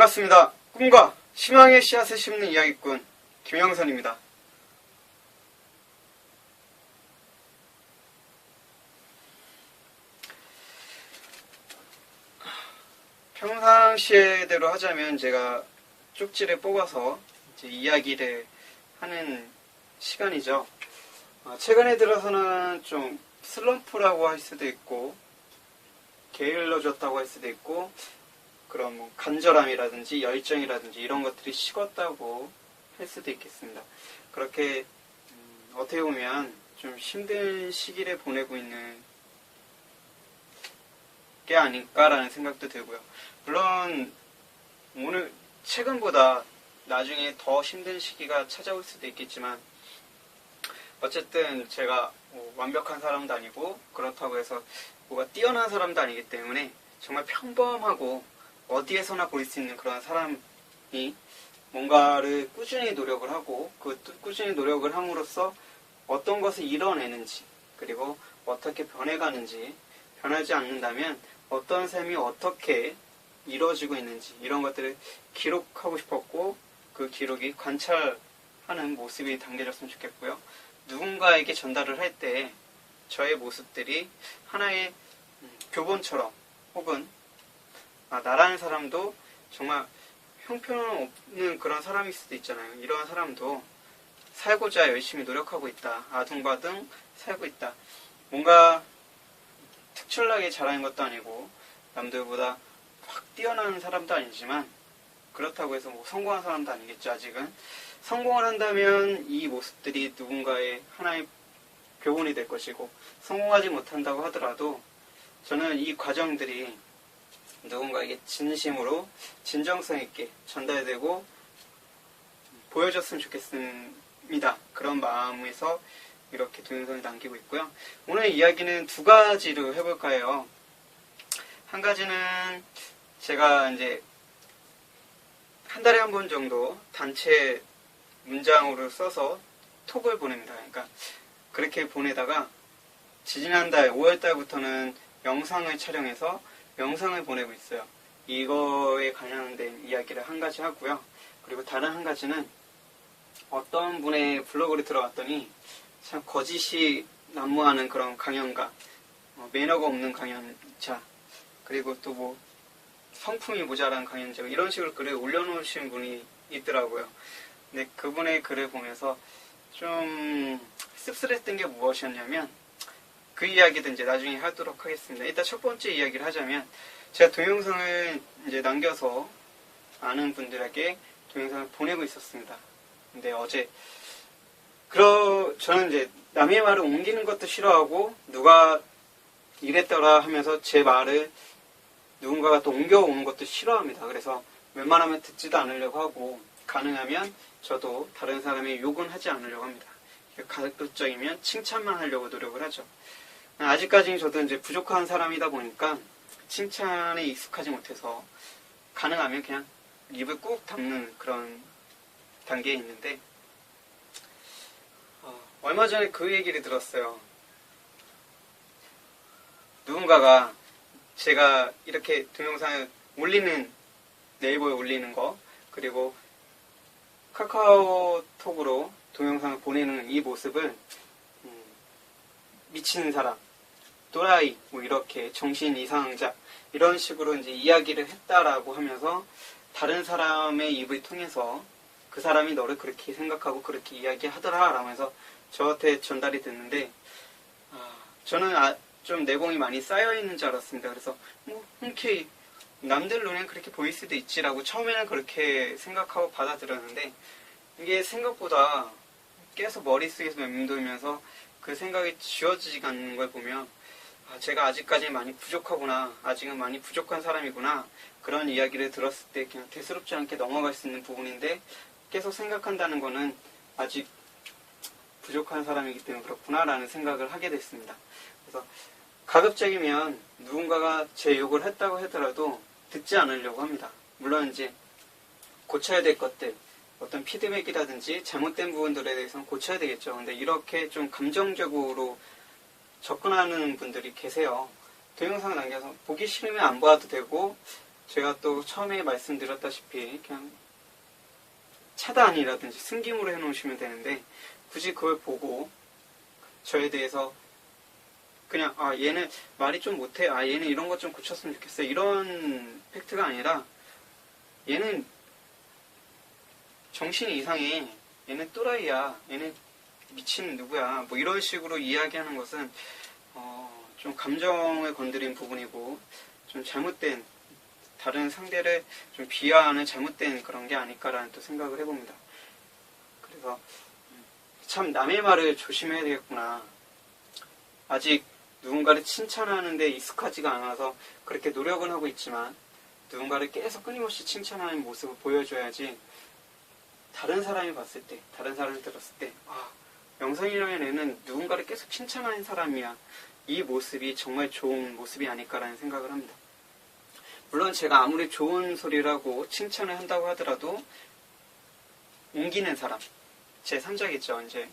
반갑습니다. 꿈과 희망의 씨앗을 심는 이야기꾼 김영선입니다. 평상시에대로 하자면 제가 쪽지를 뽑아서 이제 이야기를 하는 시간이죠. 최근에 들어서는 좀 슬럼프라고 할 수도 있고 게을러졌다고 할 수도 있고 그런 뭐 간절함이라든지 열정이라든지 이런 것들이 식었다고 할 수도 있겠습니다. 그렇게 어떻게 보면 좀 힘든 시기를 보내고 있는 게 아닐까라는 생각도 들고요. 물론 오늘 최근보다 나중에 더 힘든 시기가 찾아올 수도 있겠지만 어쨌든 제가 뭐 완벽한 사람도 아니고 그렇다고 해서 뭐가 뛰어난 사람도 아니기 때문에 정말 평범하고 어디에서나 보일 수 있는 그런 사람이 뭔가를 꾸준히 노력을 하고 그 꾸준히 노력을 함으로써 어떤 것을 이뤄내는지 그리고 어떻게 변해가는지 변하지 않는다면 어떤 삶이 어떻게 이루어지고 있는지 이런 것들을 기록하고 싶었고 그 기록이 관찰하는 모습이 담겨졌으면 좋겠고요. 누군가에게 전달을 할 때 저의 모습들이 하나의 교본처럼 혹은 나라는 사람도 정말 형편없는 그런 사람일 수도 있잖아요. 이러한 사람도 살고자 열심히 노력하고 있다. 아둥바둥 살고 있다. 뭔가 특출나게 잘하는 것도 아니고 남들보다 확 뛰어난 사람도 아니지만 그렇다고 해서 뭐 성공한 사람도 아니겠죠. 아직은. 성공을 한다면 이 모습들이 누군가의 하나의 교훈이 될 것이고 성공하지 못한다고 하더라도 저는 이 과정들이 누군가에게 진심으로 진정성 있게 전달되고 보여줬으면 좋겠습니다. 그런 마음에서 이렇게 동영상을 남기고 있고요. 오늘 이야기는 두 가지로 해볼까 해요. 한 가지는 제가 이제 한 달에 한 번 정도 단체 문장으로 써서 톡을 보냅니다. 그러니까 그렇게 보내다가 지지난달 5월달부터는 영상을 촬영해서 영상을 보내고 있어요. 이거에 관련된 이야기를 한 가지 하고요. 그리고 다른 한 가지는 어떤 분의 블로그를 들어갔더니 참 거짓이 난무하는 그런 강연가, 매너가 없는 강연자, 그리고 또 뭐 성품이 모자란 강연자 이런 식으로 글을 올려놓으신 분이 있더라고요. 근데 그분의 글을 보면서 좀 씁쓸했던 게 무엇이었냐면 그 이야기도 이제 나중에 하도록 하겠습니다. 일단 첫 번째 이야기를 하자면 제가 동영상을 이제 남겨서 아는 분들에게 동영상을 보내고 있었습니다. 근데 어제 저는 이제 남의 말을 옮기는 것도 싫어하고 누가 이랬더라 하면서 제 말을 누군가가 또 옮겨오는 것도 싫어합니다. 그래서 웬만하면 듣지도 않으려고 하고 가능하면 저도 다른 사람의 욕은 하지 않으려고 합니다. 가급적이면 칭찬만 하려고 노력을 하죠. 아직까지는 저도 이제 부족한 사람이다 보니까 칭찬에 익숙하지 못해서 가능하면 그냥 입을 꾹 닫는 그런 단계에 있는데 얼마 전에 그 얘기를 들었어요. 누군가가 제가 이렇게 동영상을 올리는 네이버에 올리는 거 그리고 카카오톡으로 동영상을 보내는 이 모습을 미친 사람, 또라이, 뭐 이렇게 정신 이상자 이런 식으로 이제 이야기를 했다라고 하면서 다른 사람의 입을 통해서 그 사람이 너를 그렇게 생각하고 그렇게 이야기하더라 라면서 저한테 전달이 됐는데 저는 좀 내공이 많이 쌓여있는 줄 알았습니다. 그래서 뭐 흔쾌히 남들 눈엔 그렇게 보일 수도 있지라고 처음에는 그렇게 생각하고 받아들였는데 이게 생각보다 계속 머릿속에서 맴돌면서 그 생각이 지워지지가 않는 걸 보면 제가 아직까지는 많이 부족하구나, 아직은 많이 부족한 사람이구나 그런 이야기를 들었을 때 그냥 대수롭지 않게 넘어갈 수 있는 부분인데 계속 생각한다는 거는 아직 부족한 사람이기 때문에 그렇구나 라는 생각을 하게 됐습니다. 그래서 가급적이면 누군가가 제 욕을 했다고 하더라도 듣지 않으려고 합니다. 물론 이제 고쳐야 될 것들 어떤 피드백이라든지 잘못된 부분들에 대해서는 고쳐야 되겠죠. 근데 이렇게 좀 감정적으로 접근하는 분들이 계세요. 동영상을 남겨서 보기 싫으면 안 봐도 되고 제가 또 처음에 말씀드렸다시피 그냥 차단이라든지 숨김으로 해놓으시면 되는데 굳이 그걸 보고 저에 대해서 그냥 얘는 말이 좀 못해, 얘는 이런 것 좀 고쳤으면 좋겠어, 이런 팩트가 아니라 얘는 정신이 이상해, 얘는 또라이야, 얘는 미친 누구야, 뭐 이런 식으로 이야기하는 것은 좀 감정을 건드린 부분이고 좀 잘못된, 다른 상대를 좀 비하하는 잘못된 그런 게 아닐까라는 또 생각을 해봅니다. 그래서 참 남의 말을 조심해야 되겠구나. 아직 누군가를 칭찬하는데 익숙하지가 않아서 그렇게 노력은 하고 있지만 누군가를 계속 끊임없이 칭찬하는 모습을 보여줘야지 다른 사람이 봤을 때, 다른 사람이 들었을 때 영상이라는 애는 누군가를 계속 칭찬하는 사람이야, 이 모습이 정말 좋은 모습이 아닐까라는 생각을 합니다. 물론 제가 아무리 좋은 소리라고 칭찬을 한다고 하더라도 옮기는 사람, 제 3자겠죠. 이제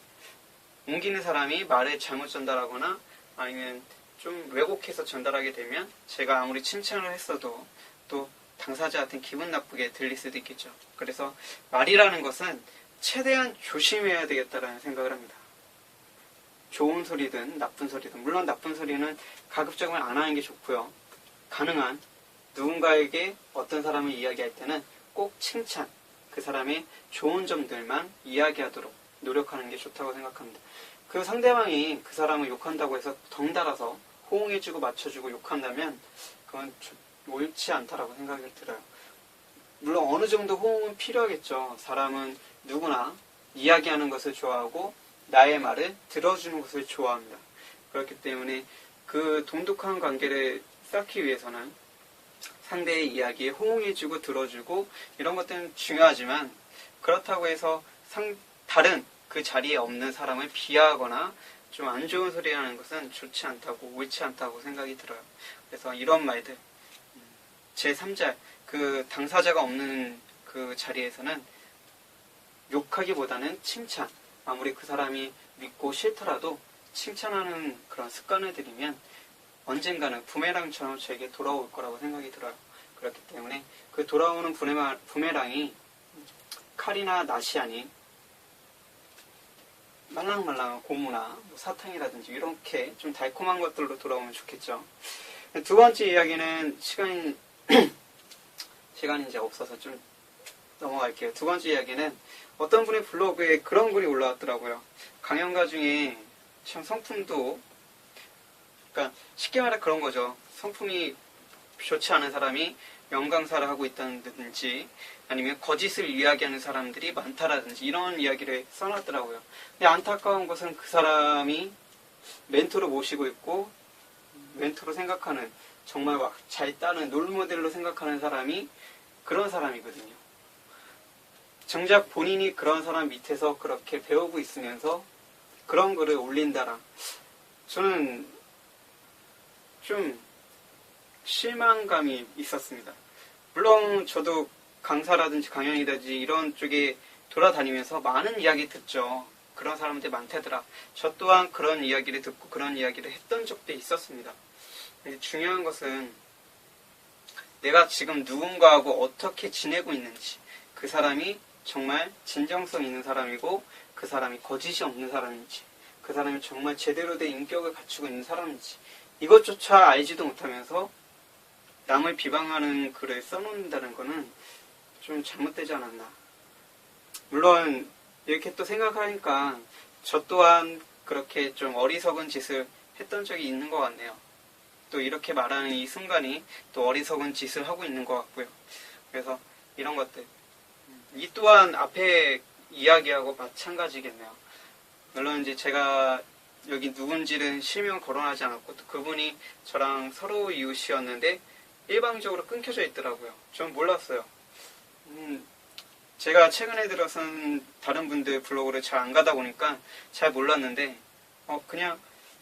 옮기는 사람이 말을 잘못 전달하거나 아니면 좀 왜곡해서 전달하게 되면 제가 아무리 칭찬을 했어도 또 당사자한테 기분 나쁘게 들릴 수도 있겠죠. 그래서 말이라는 것은 최대한 조심해야 되겠다라는 생각을 합니다. 좋은 소리든 나쁜 소리든, 물론 나쁜 소리는 가급적이면 안 하는 게 좋고요. 가능한 누군가에게 어떤 사람을 이야기할 때는 꼭 칭찬, 그 사람의 좋은 점들만 이야기하도록 노력하는 게 좋다고 생각합니다. 그 상대방이 그 사람을 욕한다고 해서 덩달아서 호응해주고 맞춰주고 욕한다면 그건 옳지 않다라고 생각이 들어요. 물론 어느 정도 호응은 필요하겠죠. 사람은 누구나 이야기하는 것을 좋아하고 나의 말을 들어주는 것을 좋아합니다. 그렇기 때문에 그 돈독한 관계를 쌓기 위해서는 상대의 이야기에 호응해주고 들어주고 이런 것들은 중요하지만, 그렇다고 해서 다른 그 자리에 없는 사람을 비하하거나 좀 안 좋은 소리 하는 것은 좋지 않다고, 옳지 않다고 생각이 들어요. 그래서 이런 말들, 제3자, 그 당사자가 없는 그 자리에서는 욕하기보다는 칭찬, 아무리 그 사람이 믿고 싫더라도 칭찬하는 그런 습관을 들이면 언젠가는 부메랑처럼 저에게 돌아올 거라고 생각이 들어요. 그렇기 때문에 그 돌아오는 부메랑이 칼이나 낫이 아닌 말랑말랑한 고무나 사탕이라든지 이렇게 좀 달콤한 것들로 돌아오면 좋겠죠. 두 번째 이야기는 시간이 이제 없어서 좀 넘어갈게요. 두 번째 이야기는 어떤 분의 블로그에 그런 글이 올라왔더라고요. 강연가 중에 참 성품도, 그러니까 쉽게 말해 그런 거죠. 성품이 좋지 않은 사람이 명강사를 하고 있다든지 아니면 거짓을 이야기하는 사람들이 많다라든지 이런 이야기를 써놨더라고요. 근데 안타까운 것은 그 사람이 멘토로 모시고 있고 멘토로 생각하는, 정말 잘 따르는 롤모델로 생각하는 사람이 그런 사람이거든요. 정작 본인이 그런 사람 밑에서 그렇게 배우고 있으면서 그런 글을 올린다라, 저는 좀 실망감이 있었습니다. 물론 저도 강사라든지 강연이라든지 이런 쪽에 돌아다니면서 많은 이야기 듣죠. 그런 사람들 많다더라. 저 또한 그런 이야기를 듣고 그런 이야기를 했던 적도 있었습니다. 중요한 것은 내가 지금 누군가하고 어떻게 지내고 있는지, 그 사람이 정말 진정성 있는 사람이고 그 사람이 거짓이 없는 사람인지, 그 사람이 정말 제대로 된 인격을 갖추고 있는 사람인지, 이것조차 알지도 못하면서 남을 비방하는 글을 써놓는다는 거는 좀 잘못되지 않았나. 물론 이렇게 또 생각하니까 저 또한 그렇게 좀 어리석은 짓을 했던 적이 있는 것 같네요. 또 이렇게 말하는 이 순간이 또 어리석은 짓을 하고 있는 것 같고요. 그래서 이런 것들, 이 또한 앞에 이야기하고 마찬가지겠네요. 물론 이제 제가 여기 누군지는 실명 거론하지 않았고 또 그분이 저랑 서로 이웃이었는데 일방적으로 끊겨져 있더라고요. 전 몰랐어요. 제가 최근에 들어선 다른 분들 블로그를 잘 안 가다 보니까 잘 몰랐는데 그냥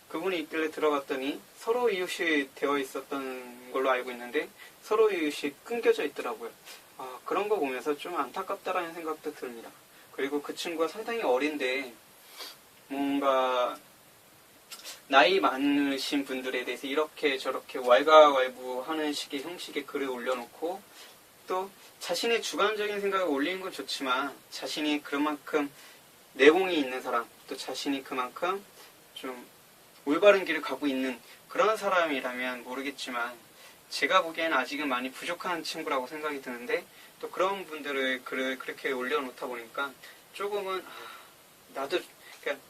그분이 있길래 들어갔더니 서로 이웃이 되어 있었던 걸로 알고 있는데 서로 이웃이 끊겨져 있더라고요. 그런 거 보면서 좀 안타깝다라는 생각도 듭니다. 그리고 그 친구가 상당히 어린데 뭔가 나이 많으신 분들에 대해서 이렇게 저렇게 왈가왈부하는 식의 형식의 글을 올려놓고 또 자신의 주관적인 생각을 올리는 건 좋지만 자신이 그만큼 내공이 있는 사람, 또 자신이 그만큼 좀 올바른 길을 가고 있는 그런 사람이라면 모르겠지만 제가 보기엔 아직은 많이 부족한 친구라고 생각이 드는데 또 그런 분들을 글을 그렇게 올려놓다 보니까 조금은 나도 그러니까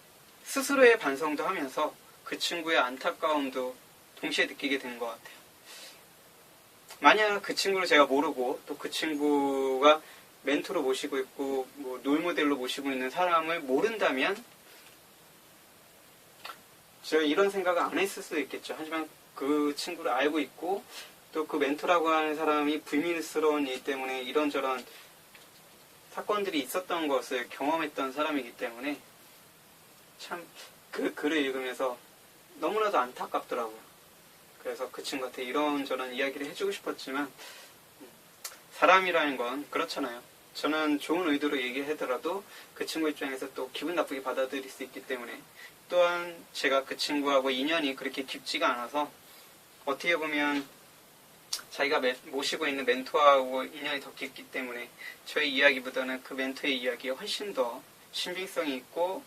스스로의 반성도 하면서 그 친구의 안타까움도 동시에 느끼게 된 것 같아요. 만약 그 친구를 제가 모르고 또 그 친구가 멘토로 모시고 있고 뭐 롤모델로 모시고 있는 사람을 모른다면 제가 이런 생각을 안 했을 수도 있겠죠. 하지만 그 친구를 알고 있고 또 그 멘토라고 하는 사람이 불미스러운 일 때문에 이런저런 사건들이 있었던 것을 경험했던 사람이기 때문에 참 그 글을 읽으면서 너무나도 안타깝더라고요. 그래서 그 친구한테 이런저런 이야기를 해주고 싶었지만 사람이라는 건 그렇잖아요. 저는 좋은 의도로 얘기하더라도 그 친구 입장에서 또 기분 나쁘게 받아들일 수 있기 때문에 또한 제가 그 친구하고 인연이 그렇게 깊지가 않아서 어떻게 보면 자기가 모시고 있는 멘토하고 인연이 더 깊기 때문에 저의 이야기보다는 그 멘토의 이야기가 훨씬 더 신빙성이 있고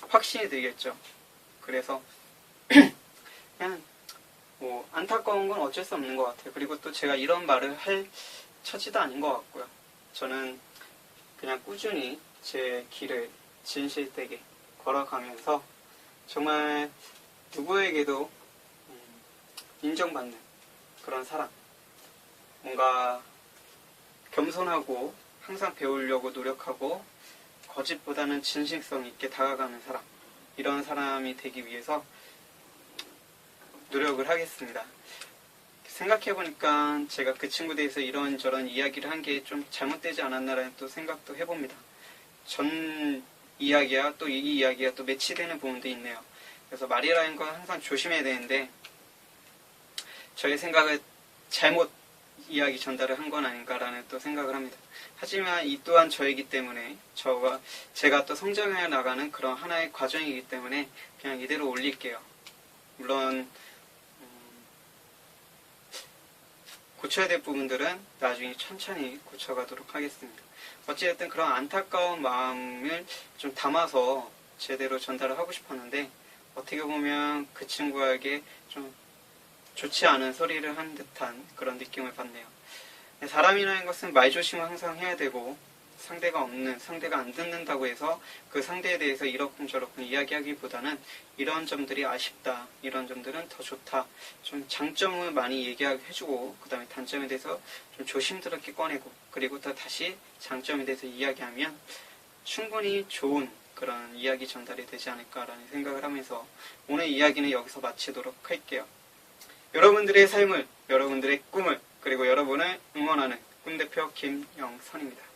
확신이 들겠죠. 그래서 그냥 뭐 안타까운 건 어쩔 수 없는 것 같아요. 그리고 또 제가 이런 말을 할 처지도 아닌 것 같고요. 저는 그냥 꾸준히 제 길을 진실되게 걸어가면서 정말 누구에게도 인정받는 그런 사람, 뭔가 겸손하고 항상 배우려고 노력하고 거짓보다는 진실성 있게 다가가는 사람, 이런 사람이 되기 위해서 노력을 하겠습니다. 생각해보니까 제가 그 친구에 대해서 이런저런 이야기를 한 게 좀 잘못되지 않았나라는 또 생각도 해봅니다. 전 이야기와 또 이 이야기가 또 매치되는 부분도 있네요. 그래서 말이라는 건 항상 조심해야 되는데 저의 생각을 잘못 이야기 전달을 한 건 아닌가라는 또 생각을 합니다. 하지만 이 또한 저이기 때문에 제가 또 성장해 나가는 그런 하나의 과정이기 때문에 그냥 이대로 올릴게요. 물론 고쳐야 될 부분들은 나중에 천천히 고쳐가도록 하겠습니다. 어찌됐든 그런 안타까운 마음을 좀 담아서 제대로 전달을 하고 싶었는데 어떻게 보면 그 친구에게 좀 좋지 않은 소리를 한 듯한 그런 느낌을 받네요. 사람이라는 것은 말조심을 항상 해야 되고 상대가 안 듣는다고 해서 그 상대에 대해서 이러쿵저러쿵 이야기하기보다는 이런 점들이 아쉽다, 이런 점들은 더 좋다, 좀 장점을 많이 얘기해주고 그 다음에 단점에 대해서 좀 조심스럽게 꺼내고 그리고 또 다시 장점에 대해서 이야기하면 충분히 좋은 그런 이야기 전달이 되지 않을까라는 생각을 하면서 오늘 이야기는 여기서 마치도록 할게요. 여러분들의 삶을, 여러분들의 꿈을, 그리고 여러분을 응원하는 꿈대표 김영선입니다.